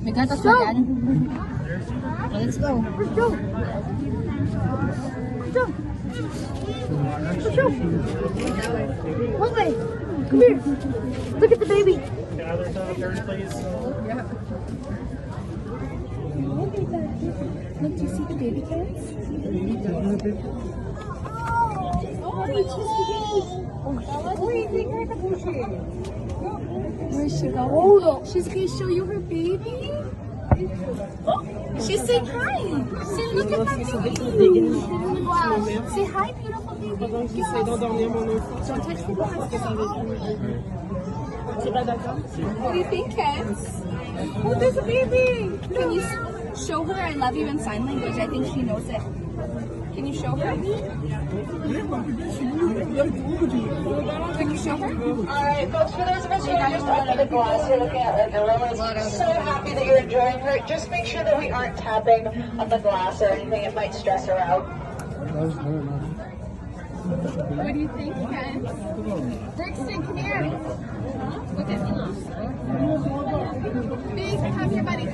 We got us again. Let's go. Let's go. Let's go. Let's go. One way. Come here. Look at the baby. Can others have a turn, please? Yeah. Look, do you see the baby cats? Where's she going? She's gonna show you her baby. She's saying hi. Say, look at that baby. Wow. Say hi, beautiful baby. Don't touch the glass. What do you think, Cats? Oh, there's a baby. Can you show her I love you in sign language? I think she knows it. Can you show her? Can you show her? Alright, folks, for those of us who are just under the glass here looking at Lily's so happy that you're enjoying her. Just make sure that we aren't tapping on the glass or anything. It might stress her out. What do you think, Ken? Brixton, come here. Look at me. Big, come here, buddy.